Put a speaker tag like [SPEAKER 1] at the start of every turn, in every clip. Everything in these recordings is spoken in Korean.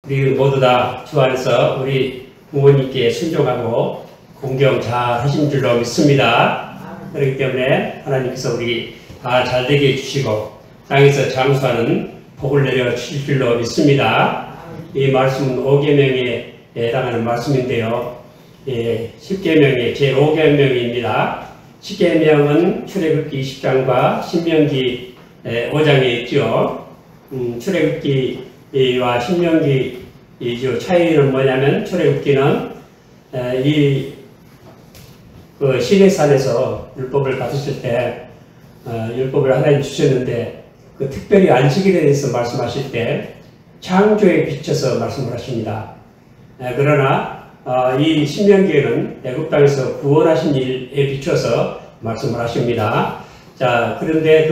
[SPEAKER 1] 우리 모두 다 주 안에서 우리 부모님께 순종하고 공경 잘 하신 줄로 믿습니다. 그렇기 때문에 하나님께서 우리 다 잘되게 해주시고 땅에서 장수하는 복을 내려 주실 줄로 믿습니다. 이 말씀은 5계명에 해당하는 말씀인데요. 10계명의 제5계명입니다. 10계명은 출애굽기 20장과 신명기 5장에 있죠. 출애굽기와 신명기 차이는 뭐냐면, 출애굽기는 그 시내산에서 율법을 받으실 때 율법을 하나님 주셨는데, 그 특별히 안식일에 대해서 말씀하실 때 창조에 비춰서 말씀을 하십니다. 그러나 이 신명기에는 애굽 땅에서 구원하신 일에 비춰서 말씀을 하십니다. 자, 그런데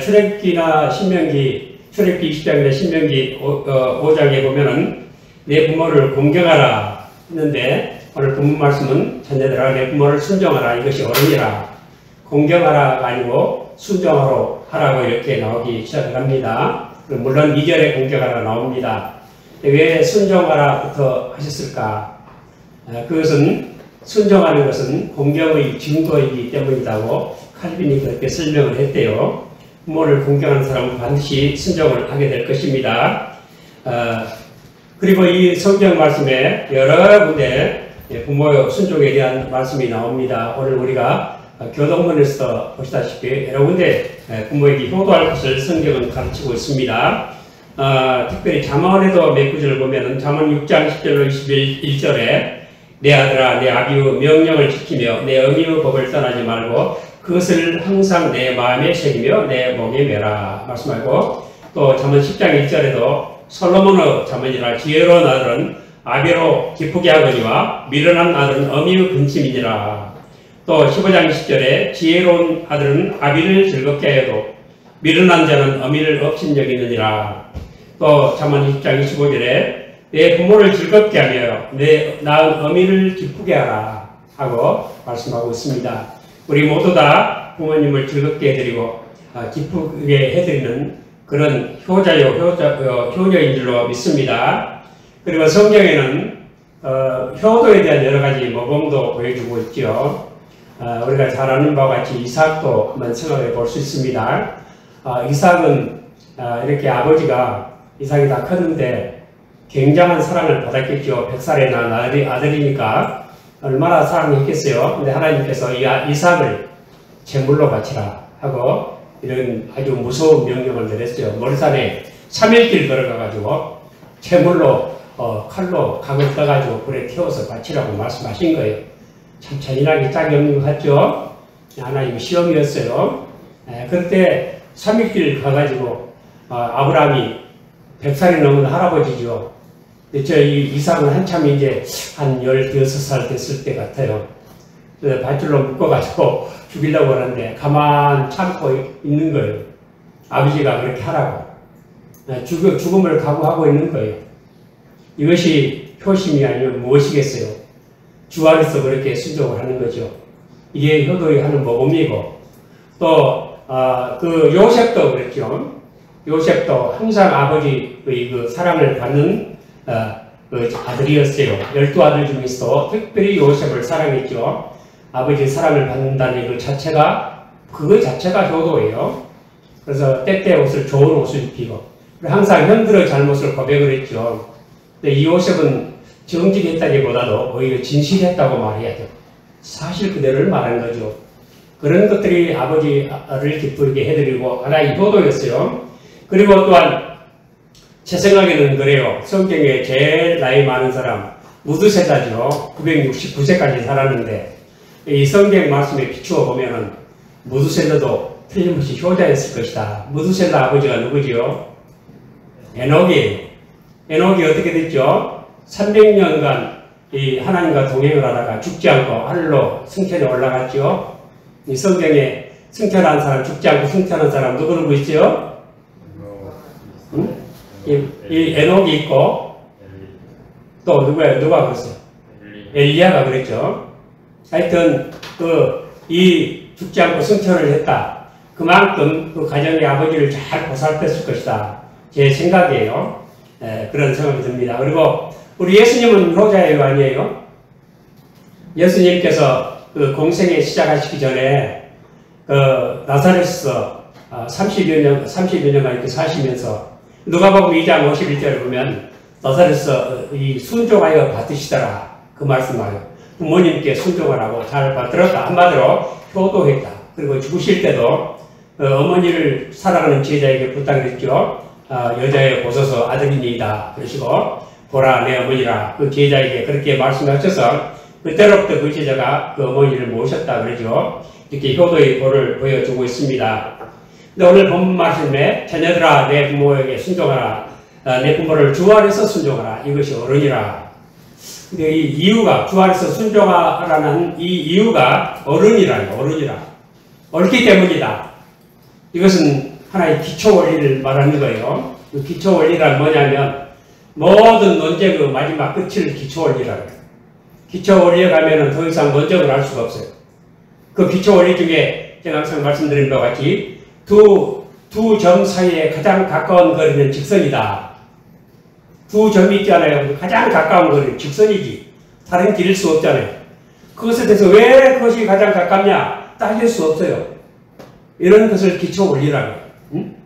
[SPEAKER 1] 출애굽기나 신명기, 출애굽기 20장이나 신명기 5장에 보면은 내 부모를 공경하라 했는데, 오늘 본문 말씀은 자녀들아 내 부모를 순종하라, 이것이 옳으니라. 공경하라가 아니고 순종하라 하라고 이렇게 나오기 시작을 합니다. 물론 2절에 공경하라가 나옵니다. 왜 순종하라부터 하셨을까? 그것은, 순종하는 것은 공경의 증거이기 때문이라고 칼빈이 그렇게 설명을 했대요. 부모를 공경하는 사람은 반드시 순종을 하게 될 것입니다. 그리고 이 성경 말씀에 여러 군데 부모 순종에 대한 말씀이 나옵니다. 오늘 우리가 교동문에서 보시다시피 여러 군데 부모에게 효도할 것을 성경은 가르치고 있습니다. 특별히 잠언에도 몇 구절을 보면은 잠언 6장 10절로 21절에 내 아들아 내 아비의 명령을 지키며 내 어미의 법을 떠나지 말고 그것을 항상 내 마음에 새기며 내 목에 매라 말씀하고, 또 잠언 10장 1절에도 솔로몬의 잠언이라 지혜로운 아들은 아비로 기쁘게 하거니와 미련한 아들은 어미의 근심이니라. 또 15장 20절에 지혜로운 아들은 아비를 즐겁게 하여도 미련한 자는 어미를 업신여기느니라. 또 잠언 20장 25절에 내 부모를 즐겁게 하며 내 낳은 어미를 기쁘게 하라 하고 말씀하고 있습니다. 우리 모두 다 부모님을 즐겁게 해드리고 기쁘게 해드리는 그런 효녀인 줄로 믿습니다. 그리고 성경에는 효도에 대한 여러 가지 모범도 보여주고 있죠. 우리가 잘 아는 바와 같이 이삭도 한번 생각해 볼 수 있습니다. 이삭은 이렇게 아버지가, 이삭이 다 컸는데 굉장한 사랑을 받았겠죠. 100살에 낳은 아들이니까 얼마나 사랑했겠어요. 근데 하나님께서 이삭을 제물로 바치라 하고 이런 아주 무서운 명령을 내렸어요. 머리산에 3일길 걸어가가지고 제물로 칼로 각을 떠가지고 불에 태워서 바치라고 말씀하신 거예요. 참 잔인하게 짝이 없는 것 같죠? 하나님 시험이었어요. 그때 3일길 가가지고 아브라함이 100살이 넘은 할아버지죠. 이삭은 한참 이제 한 16살 됐을 때 같아요. 밧줄로 묶어가지고 죽이려고 하는데 가만 참고 있는 거예요. 아버지가 그렇게 하라고. 죽음을 각오하고 있는 거예요. 이것이 효심이 아니면 무엇이겠어요? 주 안에서 그렇게 순종을 하는 거죠. 이게 효도에 하는 모범이고, 또 요셉도 그랬죠. 요셉도 항상 아버지의 그 사랑을 받는 그 아들이었어요. 12아들 중에서 특별히 요셉을 사랑했죠. 아버지의 사랑을 받는다는 그 자체가, 그거 자체가 효도예요. 그래서 때때 옷을, 좋은 옷을 입히고, 항상 현들의 잘못을 고백을 했죠. 근데 이 요셉은 정직했다기보다도 오히려 진실했다고 말해야 돼요. 사실 그대로를 말한 거죠. 그런 것들이 아버지를 기쁘게 해드리고 하나의 효도였어요. 그리고 또한 제 생각에는 그래요. 성경에 제일 나이 많은 사람 무드셀라죠. 969세까지 살았는데 이 성경 말씀에 비추어 보면은 무드셀라도 틀림없이 효자였을 것이다. 무드셀라 아버지가 누구지요? 에녹이에요. 에녹이 어떻게 됐죠? 300년간 이 하나님과 동행을 하다가 죽지 않고 하늘로 승천에 올라갔죠. 이 성경에 승천한 사람, 죽지 않고 승천한 사람 누구 있죠? 응? 이 에녹이 있고 또 누가 그랬어요? 엘리야가 그랬죠. 하여튼 이 죽지 않고 승천을 했다. 그만큼 그 가정의 아버지를 잘 보살폈을 것이다. 제 생각이에요. 그런 생각이 듭니다. 그리고 우리 예수님은 효자예요, 아니에요? 예수님께서 그 공생에 시작하시기 전에 그 나사렛에서 30여 년간 이렇게 사시면서 누가복음 2장 51절을 보면 나사렛에서 이 순종하여 받으시더라 그 말씀하여 부모님께 순종을 하고 잘 받들었다. 한마디로 효도했다. 그리고 죽으실 때도 어머니를 사랑하는 제자에게 부탁했죠. 여자의 보소서 아들이니이다. 그러시고 보라 내 어머니라 그 제자에게 그렇게 말씀하셔서 그때로부터 그 제자가 그 어머니를 모셨다 그러죠. 이렇게 효도의 보를 보여주고 있습니다. 근데 오늘 본문 말씀에 자녀들아 내 부모에게 순종하라. 내 부모를 주 안에서 순종하라. 이것이 어른이라. 근데 이 이유가 주 안에서 순종하라는 이 이유가 어른이라요. 어른이라. 옳기 때문이다. 이것은 하나의 기초 원리를 말하는 거예요. 그 기초 원리란 뭐냐면 모든 논쟁의 그 마지막 끝을 기초 원리라고 해요. 기초 원리에 가면은 더 이상 논쟁을 할 수가 없어요. 그 기초 원리 중에 제가 항상 말씀드린 바와 같이 두 점 사이에 가장 가까운 거리는 직선이다. 두 점이 있잖아요. 가장 가까운 거리는 직선이지. 다른 길일 수 없잖아요. 그것에 대해서 왜 그것이 가장 가깝냐? 따질 수 없어요. 이런 것을 기초 원리라고 해요. 응?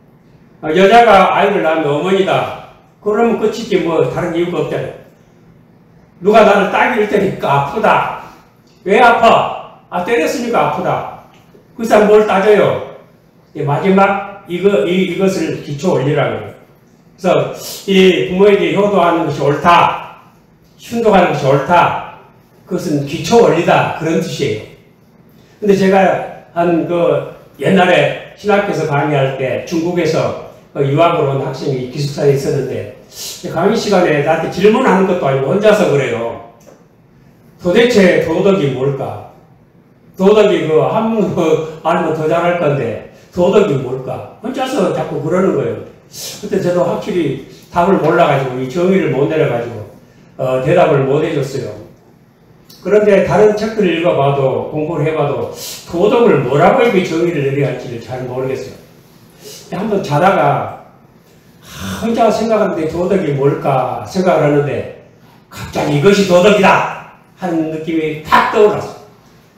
[SPEAKER 1] 여자가 아이를 낳으면 어머니다. 그러면 끝이지 뭐 다른 이유가 없잖아요. 누가 나를 따귀를 때리니까 아프다. 왜 아파? 때렸으니까 아프다. 그 사람 뭘 따져요? 마지막 이것을 기초 원리라고 해요. 그래서 이 부모에게 효도하는 것이 옳다. 순종하는 것이 옳다. 그것은 기초 원리다. 그런 뜻이에요. 근데 제가 옛날에 신학교에서 강의할 때 중국에서 유학으로 온 학생이 기숙사에 있었는데 강의 시간에 나한테 질문하는 것도 아니고 혼자서 그래요. 도대체 도덕이 뭘까? 도덕이 알면 더 잘할 건데 도덕이 뭘까? 혼자서 자꾸 그러는 거예요. 그때 저도 확실히 답을 몰라가지고 이 정의를 못 내려가지고 대답을 못 해줬어요. 그런데 다른 책들을 읽어봐도 공부를 해봐도 도덕을 뭐라고 이렇게 정의를 내려야 할지를 잘 모르겠어요. 한번 자다가 혼자 생각하는데 도덕이 뭘까 생각을 하는데 갑자기 이것이 도덕이다 하는 느낌이 탁 떠올랐어요.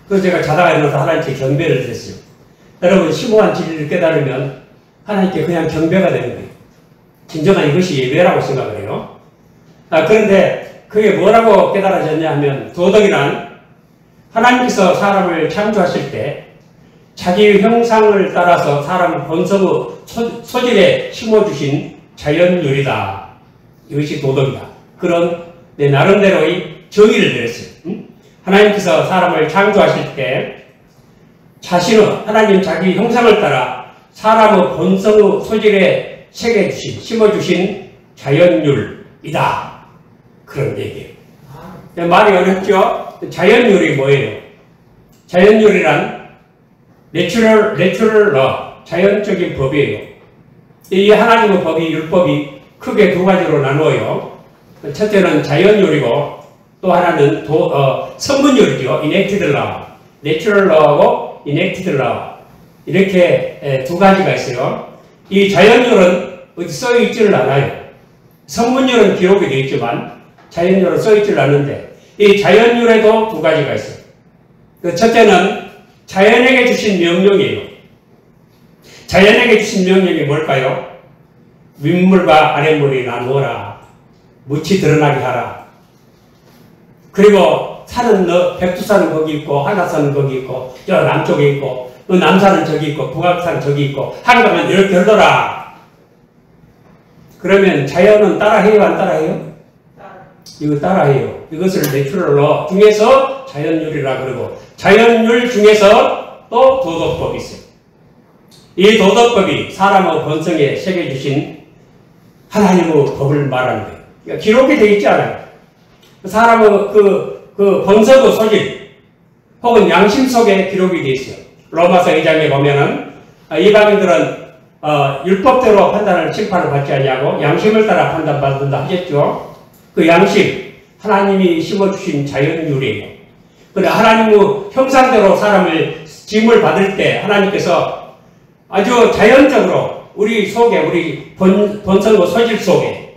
[SPEAKER 1] 그래서 제가 자다가 일어나서 하나님께 경배를 드렸어요. 여러분 심오한 진리를 깨달으면 하나님께 그냥 경배가 되는 거예요. 진정한 이것이 예배라고 생각을 해요. 그런데 그게 뭐라고 깨달아졌냐 하면 도덕이란 하나님께서 사람을 창조하실 때 자기 형상을 따라서 사람 본성의 소질에 심어주신 자연율이다. 이것이 도덕이다. 그런 내 나름대로의 정의를 내렸어요. 하나님께서 사람을 창조하실 때 하나님 자기 형상을 따라 사람의 본성의 소질에 새겨주신, 심어주신 자연율이다. 그런 얘기예요. 말이 어렵죠? 자연율이 뭐예요? 자연율이란 내추럴 자연적인 법이에요. 이 하나님의 법이, 율법이 크게 두 가지로 나누어요. 첫째는 자연율이고 또 하나는 성분율이죠. enacted law. 내추럴 law하고 enacted law. 이렇게 두 가지가 있어요. 이 자연율은 어디 써있지를 않아요. 성분율은 기록이 되어 있지만 자연율은 써있지를 않는데 이 자연율에도 두 가지가 있어요. 그 첫째는 자연에게 주신 명령이에요. 자연에게 주신 명령이 뭘까요? 윗물과 아랫물이 나누어라. 묻히 드러나게 하라. 그리고 백두산은 거기 있고 한라산은 거기 있고 저 남쪽에 있고 남산은 저기 있고 북악산 저기 있고 한강은 이렇게 흘러라. 그러면 자연은 따라해요? 안 따라해요? 이거 따라해요. 이것을 내추럴로 중에서 자연율이라 그러고 자연율 중에서 또 도덕법이 있어요. 이 도덕법이 사람의 본성에 새겨주신 하나님의 법을 말하는 거예요. 그러니까 기록이 되어 있지 않아요. 사람의 그 본성의 소질 혹은 양심 속에 기록이 되어 있어요. 로마서 2장에 보면은 이방인들은 율법대로 판단을 심판을 받지 않냐고 양심을 따라 판단받는다 하겠죠. 그 양심 하나님이 심어주신 자연율이에요. 그런데 하나님의 형상대로 사람을 짐을 받을 때 하나님께서 아주 자연적으로 우리 속에 우리 본성의 소질 속에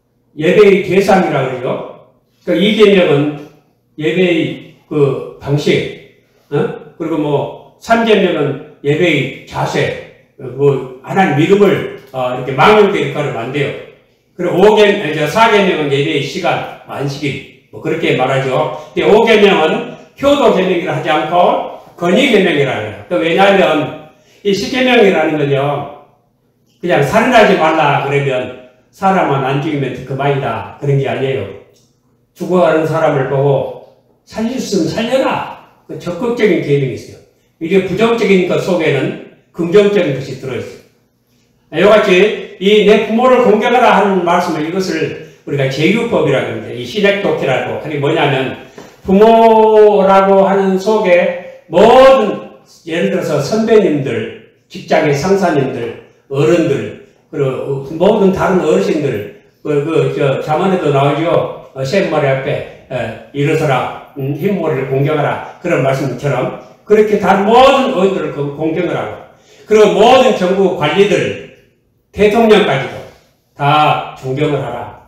[SPEAKER 1] 예배의 대상이라 그러죠. 그러니까 이 계명은 예배의 그 방식, 그리고 뭐 3계명은 예배의 자세, 뭐 하나님 믿음을 이렇게 망령되게 가르면 안 돼요. 그리고 4계명은 예배의 시간, 안식일, 뭐 그렇게 말하죠. 근데 5계명은 효도 계명이라 하지 않고 건의 계명이라 해요. 또 왜냐하면 이 10계명이라는 건요, 그냥 살인하지 말라 그러면 사람은 안 죽이면 그만이다 그런 게 아니에요. 죽어가는 사람을 보고 살릴 수 있으면 살려라. 그 적극적인 계명이 있어요. 이게 부정적인 것 속에는 긍정적인 것이 들어있어요. 이같이 이 내 부모를 공경하라 하는 말씀을 이것을 우리가 제규법이라고 합니다. 이 신액독기라고. 그게 뭐냐면 부모라고 하는 속에 모든 예를 들어서 선배님들, 직장의 상사님들, 어른들, 그리고 모든 다른 어르신들, 자문에도 나오죠. 샘머리 앞에 일어서라, 흰머리를 공경하라 그런 말씀처럼 그렇게 다른 모든 어른들을 공경을 하고, 그리고 모든 정부 관리들, 대통령까지도 다 존경을 하라.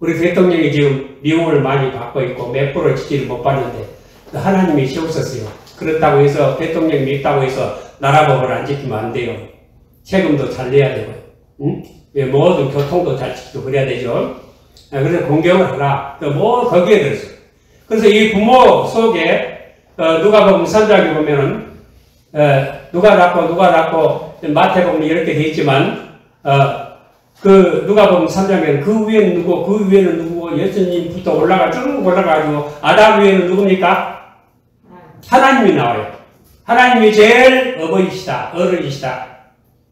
[SPEAKER 1] 우리 대통령이 지금 미움을 많이 받고 있고 몇 프로 지지를 못 받는데 하나님이 세우셨어요. 그렇다고 해서 대통령 믿다고 해서 나라법을 안 지키면 안 돼요. 세금도 잘 내야 되고요. 응? 모든 교통도 잘 지키고 그래야 되죠. 그래서 공경을 하라. 뭐 거기에 들었어요. 그래서 이 부모 속에 누가복음 3장에 보면은 누가 낳고 마태복음이 이렇게 돼 있지만 그 누가복음 3장에는 그 위에는 누구, 그 위에는 누구고 예수님부터 쭉 올라가가지고 아담 위에는 누굽니까? 하나님이 나와요. 하나님이 제일 어른이시다.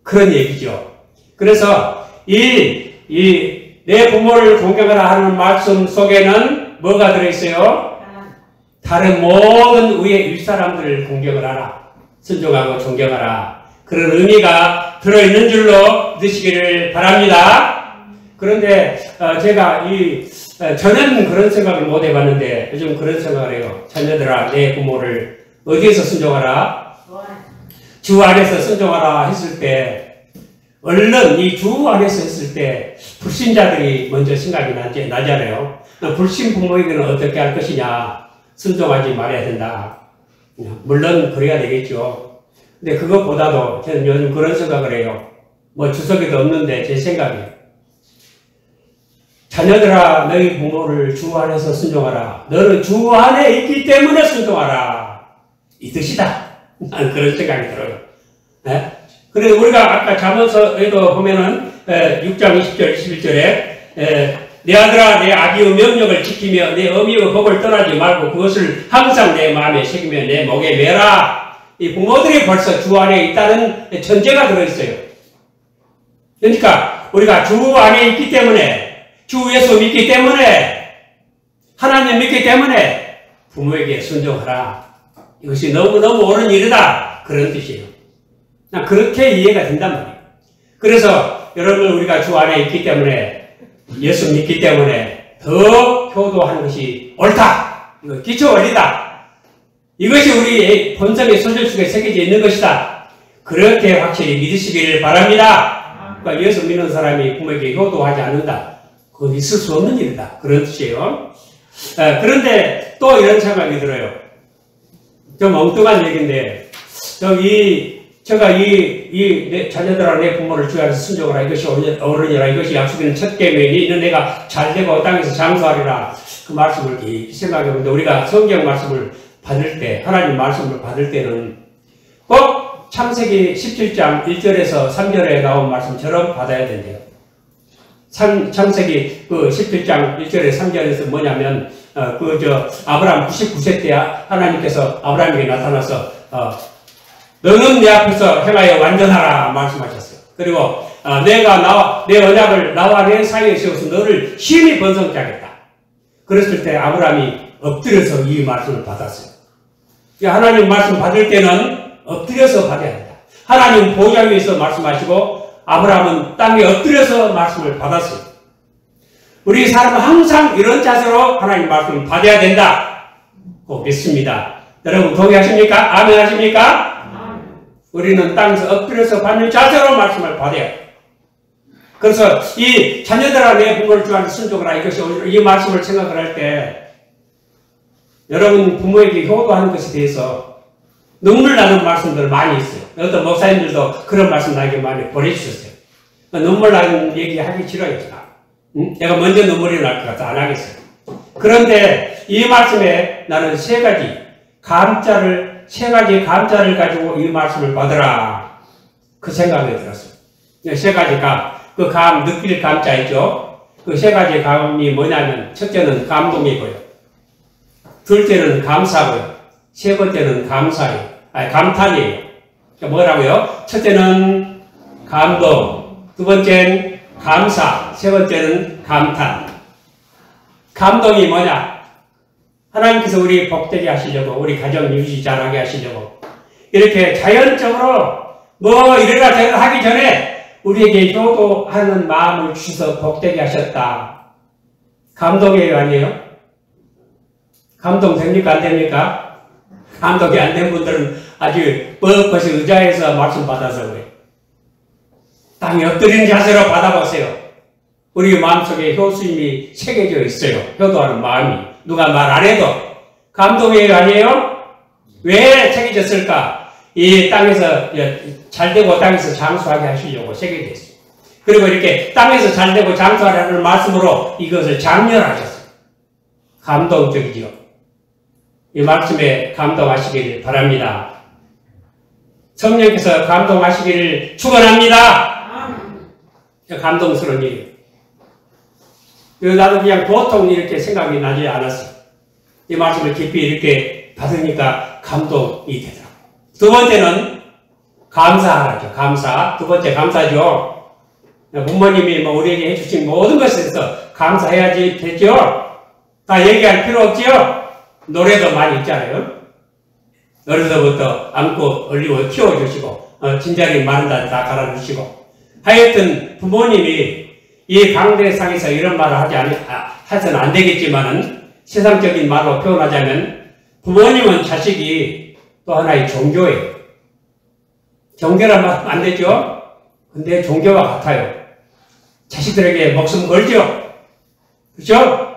[SPEAKER 1] 그런 얘기죠. 그래서 내 부모를 공경하라 하는 말씀 속에는 뭐가 들어있어요? 다른 모든 위에 윗사람들을 공경을 하라. 순종하고 존경하라. 그런 의미가 들어있는 줄로 믿으시기를 바랍니다. 그런데 제가 전에는 그런 생각을 못 해봤는데 요즘 그런 생각을 해요. 자녀들아, 내 부모를 어디에서 순종하라? 주 안에서 순종하라 했을 때, 얼른 이 주 안에서 했을 때 불신자들이 먼저 생각이 나잖아요. 불신 부모에게는 어떻게 할 것이냐? 순종하지 말아야 된다. 물론 그래야 되겠죠. 근데 그것보다도 저는 요즘 그런 생각을 해요. 뭐 주석에도 없는데 제 생각이에요. 자녀들아, 너희 부모를 주 안에서 순종하라. 너는 주 안에 있기 때문에 순종하라. 이 뜻이다. 나는 그런 생각이 들어요. 네? 그래서 우리가 아까 잠언서에도 보면은 6장 20절 21절에 내 아들아, 내 아비의 명령을 지키며 내 어미의 법을 떠나지 말고 그것을 항상 내 마음에 새기며 내 목에 매라. 이 부모들이 벌써 주 안에 있다는 전제가 들어있어요. 그러니까 우리가 주 안에 있기 때문에, 주 예수 믿기 때문에, 하나님 믿기 때문에 부모에게 순종하라. 이것이 너무너무 옳은 일이다. 그런 뜻이에요. 그렇게 이해가 된단 말이에요. 그래서 여러분, 우리가 주 안에 있기 때문에, 예수 믿기 때문에 더 효도하는 것이 옳다. 이거 기초 원리다. 이것이 우리 본성의 소질 속에 새겨져 있는 것이다. 그렇게 확실히 믿으시기를 바랍니다. 그러니까 예수 믿는 사람이 부모에게 효도하지 않는다. 그건 있을 수 없는 일이다. 그런 뜻이에요. 그런데 또 이런 생각이 들어요. 좀 엉뚱한 얘기인데, 제가 내 자녀들아 내 부모를 주 안에서 순종하라. 이것이 어른이라. 이것이 약속이는 첫 계명이니 이는 내가 잘되고 땅에서 장수하리라. 그 말씀을 깊이 생각해보는데, 우리가 성경 말씀을 받을 때, 하나님 말씀을 받을 때는 꼭 창세기 17장 1절에서 3절에 나온 말씀처럼 받아야 된대요. 창세기 17장 1절에 3절에서 뭐냐면, 아브라함 99세 때 하나님께서 아브라함에게 나타나서, 너는 내 앞에서 행하여 완전하라 말씀하셨어요. 그리고, 내 언약을 나와 내 사이에 세워서 너를 심히 번성케 하겠다. 그랬을 때 아브라함이 엎드려서 이 말씀을 받았어요. 하나님 말씀 받을 때는 엎드려서 받아야 된다. 하나님 보좌 위에서 말씀하시고 아브라함은 땅에 엎드려서 말씀을 받았어요. 우리 사람은 항상 이런 자세로 하나님 말씀을 받아야 된다. 꼭 믿습니다. 여러분 동의하십니까? 아멘 하십니까? 우리는 땅에서 엎드려서 받는 자세로 말씀을 받아야 돼요. 그래서 이 자녀들아 내 부모를 주하는 순종하라 이것이 이 말씀을 생각을 할 때 여러분 부모에게 효도하는 것에 대해서 눈물 나는 말씀들 많이 있어요. 어떤 목사님들도 그런 말씀 나에게 많이 보내주셨어요. 눈물 나는 얘기 하기 싫어요. 내가 먼저 눈물이 날 것 같아 안 하겠어요. 그런데 이 말씀에 나는 세 가지 감자를 가지고 이 말씀을 받으라 그 생각이 들었어요. 세 가지 감, 그 감 느낄 감자 있죠. 그 세 가지 감이 뭐냐면 첫째는 감동이고요, 둘째는 감사고요, 세 번째는 감탄이에요. 뭐라고요? 첫째는 감동, 두 번째는 감사, 세 번째는 감탄. 감동이 뭐냐? 하나님께서 우리 복되게 하시려고, 우리 가정 유지 잘하게 하시려고 이렇게 자연적으로 뭐 이래라 저래라 하기 전에 우리에게 효도하는 마음을 주셔서 복되게 하셨다. 감동이에요, 아니에요? 감동 됩니까? 안 됩니까? 감동이 안 된 분들은 아주 뻣뻣이 의자에서 말씀 받아서 그래요. 땅에 엎드린 자세로 받아보세요. 우리 마음속에 효수임이 새겨져 있어요. 효도하는 마음이. 누가 말 안 해도. 감동이에요, 아니에요? 왜 새겨졌을까? 이 땅에서 잘되고 땅에서 장수하게 하시려고 새겨져 있어요. 그리고 이렇게 땅에서 잘되고 장수하라는 말씀으로 이것을 장렬하셨어요. 감동적이죠. 이 말씀에 감동하시길 바랍니다. 성령께서 감동하시기를 축원합니다. 감동스러운 일이에요. 나도 그냥 보통 이렇게 생각이 나지 않았어요. 이 말씀을 깊이 이렇게 받으니까 감동이 되더라고요. 두 번째는 감사하죠. 감사. 두 번째 감사죠. 부모님이 우리에게 해주신 모든 것에 대해서 감사해야지 되죠. 다 얘기할 필요 없지요. 노래도 많이 있잖아요. 어려서부터 안고 얼리고 키워주시고 진작에 마른다 다 갈아주시고 하여튼 부모님이 이 강대상에서 이런 말을 해서는 안 되겠지만은 세상적인 말로 표현하자면 부모님은 자식이 또 하나의 종교예요. 종교란 말은 안 되죠? 근데 종교와 같아요. 자식들에게 목숨 걸죠? 그렇죠?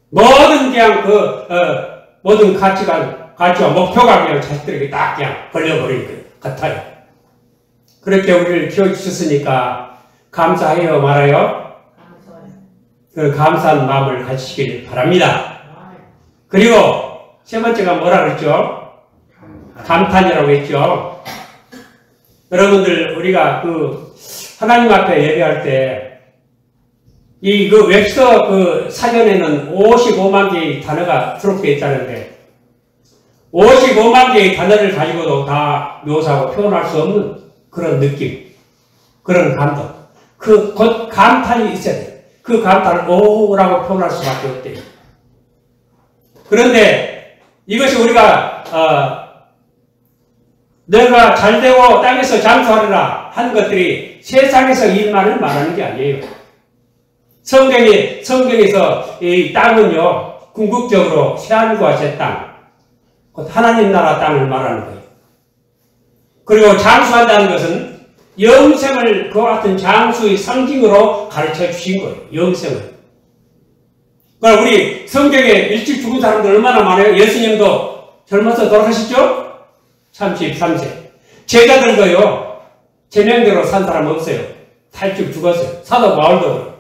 [SPEAKER 1] 모든 그냥 모든 가치와 목표가 그냥 자식들에게 딱 그냥 걸려버릴 것 같아요. 그렇게 우리를 키워주셨으니까 감사해요, 말아요? 그 감사한 마음을 가지시길 바랍니다. 그리고 세 번째가 뭐라 그랬죠? 감탄이라고 했죠. 여러분들 우리가 하나님 앞에 예배할 때 그 웹스터 사전에는 55만 개의 단어가 수록되어 있다는데 55만 개의 단어를 가지고도 다 묘사하고 표현할 수 없는 그런 느낌, 그런 감동, 곧 감탄이 있어야 돼요. 그 감탄을 오라고 표현할 수밖에 없대요. 그런데 이것이 우리가 내가 잘되고 땅에서 장수하리라 하는 것들이 세상에서 일만을 말하는 게 아니에요. 성경에서 이 땅은요, 궁극적으로 새하늘과 새 땅, 곧 하나님 나라 땅을 말하는 거예요. 그리고 장수한다는 것은 영생을 그와 같은 장수의 상징으로 가르쳐 주신 거예요. 영생을. 그러니까 우리 성경에 일찍 죽은 사람들 얼마나 많아요? 예수님도 젊어서 돌아가셨죠? 33세. 제자들도요, 제명대로 산 사람 없어요. 다 일찍 죽었어요. 사도 바울도 그래요.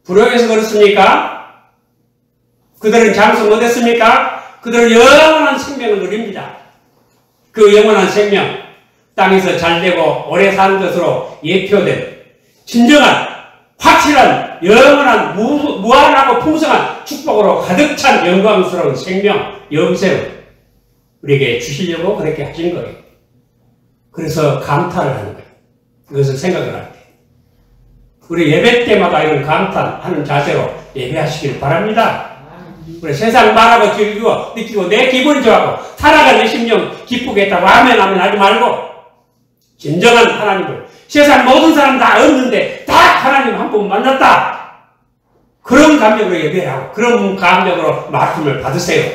[SPEAKER 1] 불효해서 그렇습니까? 그들은 장수 못했습니까? 그들은 영원한 생명을 누립니다. 그 영원한 생명, 땅에서 잘되고 오래 사는 것으로 예표된 진정한 확실한 영원한 무한하고 풍성한 축복으로 가득 찬 영광스러운 생명, 영생을 우리에게 주시려고 그렇게 하신 거예요. 그래서 감탄을 하는 거예요. 그것을 생각을 할 때. 우리 예배 때마다 이런 감탄하는 자세로 예배하시길 바랍니다. 우리 세상 말하고 즐기고 느끼고 내 기분이 좋아하고 살아가는 내 심령 기쁘게 했다고 아멘 하지 말고 진정한 하나님을 세상 모든 사람 다 없는데 딱 하나님 한 분 만났다. 그런 감정으로 예배하고 그런 감정으로 말씀을 받으세요.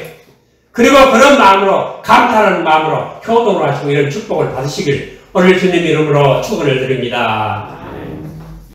[SPEAKER 1] 그리고 그런 마음으로 감탄하는 마음으로 효도를 하시고 이런 축복을 받으시길 오늘 주님 이름으로 축원을 드립니다.